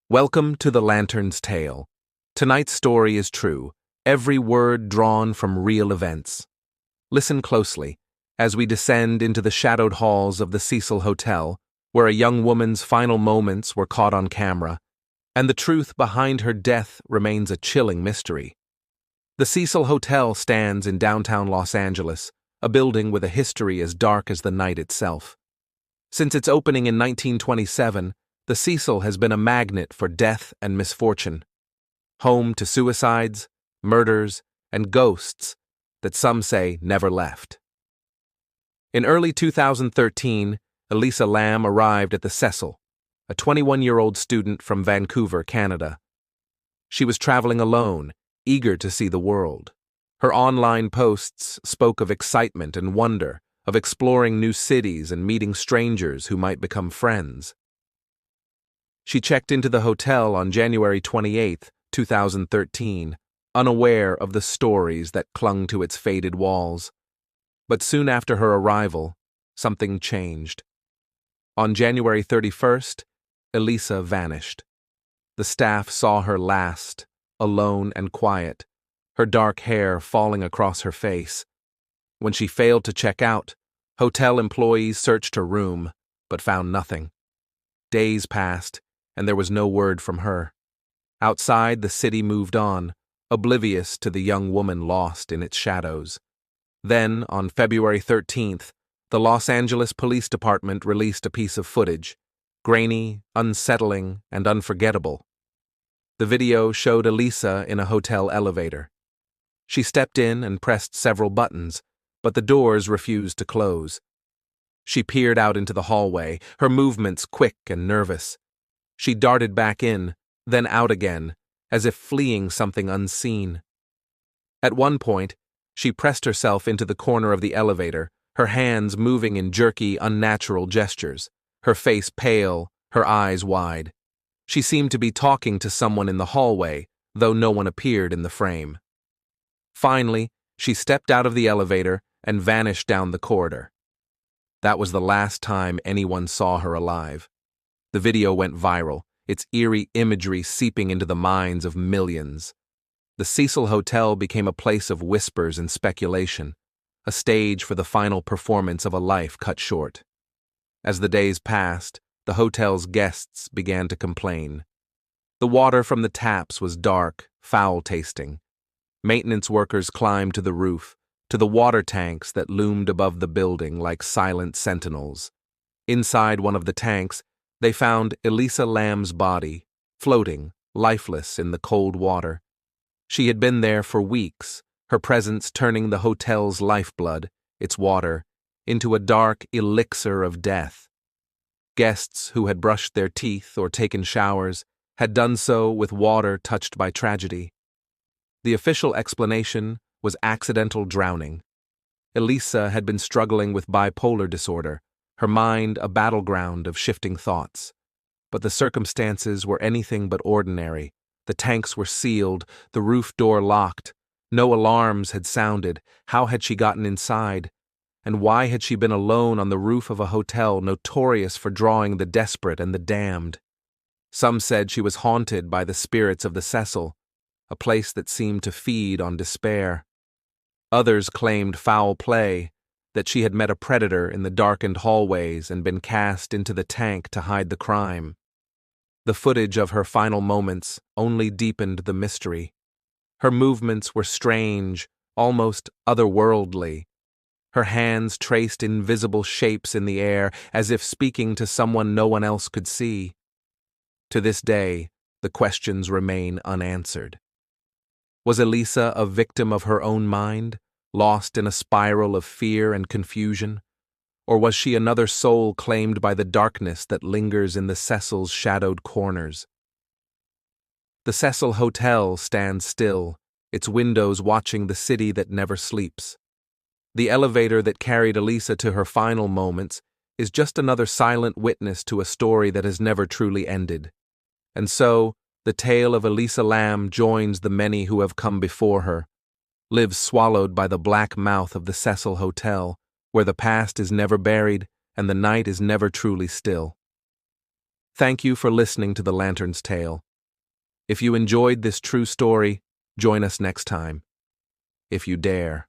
Welcome to The Lantern's Tale. Tonight's story is true, every word drawn from real events. Listen closely as we descend into the shadowed halls of the Cecil Hotel, where a young woman's final moments were caught on camera, and the truth behind her death remains a chilling mystery. The Cecil Hotel stands in downtown Los Angeles, a building with a history as dark as the night itself. Since its opening in 1927, the Cecil has been a magnet for death and misfortune, home to suicides, murders, and ghosts that some say never left. In early 2013, Elisa Lam arrived at the Cecil, a 21-year-old student from Vancouver, Canada. She was traveling alone, eager to see the world. Her online posts spoke of excitement and wonder, of exploring new cities and meeting strangers who might become friends. She checked into the hotel on January 28, 2013, unaware of the stories that clung to its faded walls. But soon after her arrival, something changed. On January 31st, Elisa vanished. The staff saw her last, alone and quiet, her dark hair falling across her face. When she failed to check out, hotel employees searched her room, but found nothing. Days passed, and there was no word from her. Outside, the city moved on, oblivious to the young woman lost in its shadows. Then, on February 13th, the Los Angeles Police Department released a piece of footage, grainy, unsettling, and unforgettable. The video showed Elisa in a hotel elevator. She stepped in and pressed several buttons, but the doors refused to close. She peered out into the hallway, her movements quick and nervous. She darted back in, then out again, as if fleeing something unseen. At one point, she pressed herself into the corner of the elevator, her hands moving in jerky, unnatural gestures, her face pale, her eyes wide. She seemed to be talking to someone in the hallway, though no one appeared in the frame. Finally, she stepped out of the elevator and vanished down the corridor. That was the last time anyone saw her alive. The video went viral, its eerie imagery seeping into the minds of millions. The Cecil Hotel became a place of whispers and speculation, a stage for the final performance of a life cut short. As the days passed, the hotel's guests began to complain. The water from the taps was dark, foul-tasting. Maintenance workers climbed to the roof, to the water tanks that loomed above the building like silent sentinels. Inside one of the tanks, they found Elisa Lam's body, floating, lifeless in the cold water. She had been there for weeks, her presence turning the hotel's lifeblood, its water, into a dark elixir of death. Guests who had brushed their teeth or taken showers had done so with water touched by tragedy. The official explanation was accidental drowning. Elisa had been struggling with bipolar disorder, her mind a battleground of shifting thoughts. But the circumstances were anything but ordinary. The tanks were sealed, the roof door locked. No alarms had sounded. How had she gotten inside? And why had she been alone on the roof of a hotel notorious for drawing the desperate and the damned? Some said she was haunted by the spirits of the Cecil, a place that seemed to feed on despair. Others claimed foul play, that she had met a predator in the darkened hallways and been cast into the tank to hide the crime. The footage of her final moments only deepened the mystery. Her movements were strange, almost otherworldly. Her hands traced invisible shapes in the air, as if speaking to someone no one else could see. To this day, the questions remain unanswered. Was Elisa a victim of her own mind, lost in a spiral of fear and confusion? Or was she another soul claimed by the darkness that lingers in the Cecil's shadowed corners? The Cecil Hotel stands still, its windows watching the city that never sleeps. The elevator that carried Elisa to her final moments is just another silent witness to a story that has never truly ended. And so, the tale of Elisa Lam joins the many who have come before her, lives swallowed by the black mouth of the Cecil Hotel, where the past is never buried and the night is never truly still. Thank you for listening to The Lantern's Tale. If you enjoyed this true story, join us next time. If you dare.